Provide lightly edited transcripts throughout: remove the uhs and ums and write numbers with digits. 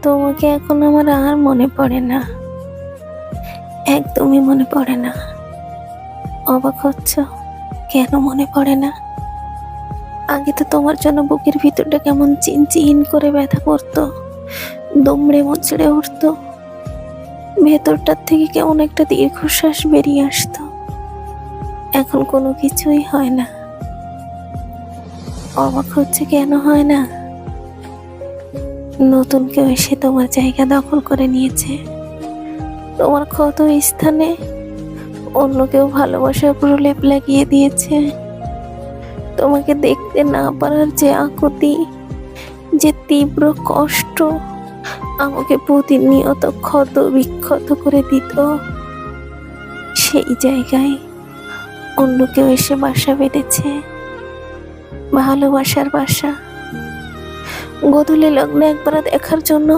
তোমাকে এখন আমার আর মনে পড়ে না, একদমই মনে পড়ে না। অবাক হচ্ছ কেন মনে পড়ে না? আগে তো তোমার জন্য বুকের ভিতরটা কেমন চিনচিন করে ব্যথা করতো, দুমড়ে মুচড়ে উঠতো, ভেতরটার থেকে কেমন একটা দীর্ঘশ্বাস বেরিয়ে আসতো। এখন কোনো কিছুই হয় না। অবাক হচ্ছে কেন হয় না? নতুন কেউ এসে তোমার জায়গা দখল করে নিয়েছে। তোমার ক্ষত স্থানে অন্য কেউ ভালোবাসার প্রলেপ লাগিয়ে দিয়েছে। তোমাকে দেখতে না পারার যে আকুতি, যে তীব্র কষ্ট আমাকে প্রতিনিয়ত ক্ষত বিক্ষত করে দিত, সেই জায়গায় অন্য কেউ এসে বাসা বেঁধেছে, ভালোবাসার বাসা। গোধূলি লগ্নে একবার দেখার জন্য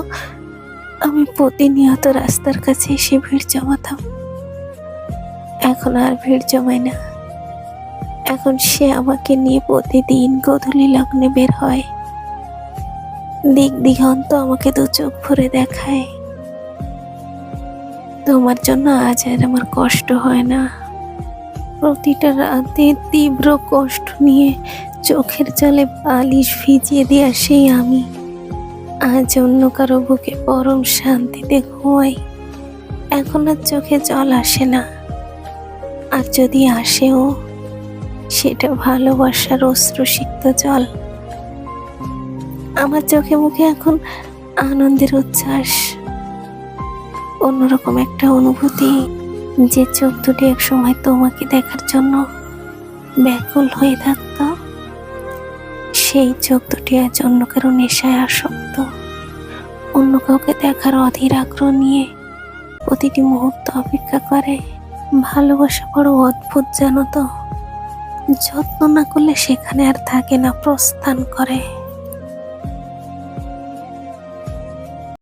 আমি প্রতিনিয়ত রাস্তার কাছে এসে ভিড় জমাতাম। এখন আর ভিড় জমায় না। এখন সে আমাকে নিয়ে প্রতিদিন গোধূলি লগ্নে বের হয়, দিক দিগন্ত আমাকে দু চোখ ভরে দেখায়। তোমার জন্য আজ আর আমার কষ্ট হয় না। প্রতিটা রাতে তীব্র কষ্ট নিয়ে চোখের জলে বালিশ ভিজিয়ে দিয়ে সেই আমি আজ অন্য কারো বুকে পরম শান্তিতে ঘুমাই। এখন আর চোখে জল আসে না, আর যদি আসেও সেটা ভালোবাসার অশ্রুসিক্ত জল। আমার চোখে মুখে এখন আনন্দের উচ্ছ্বাস, অন্যরকম একটা অনুভূতি। যে চোখ দুটি এক সময় তোমাকে দেখার জন্য ব্যাকুল হয়ে থাকত, সেই চোখ দুটি আজ অন্য কারো নেশায় আসক্ত। অন্য কাউকে দেখার অধীর আগ্রহ নিয়ে প্রতিটি মুহূর্ত অপেক্ষা করে। ভালোবাসা বড় অদ্ভুত জানো তো, যত্ন না করলে সেখানে আর থাকে না, প্রস্থান করে।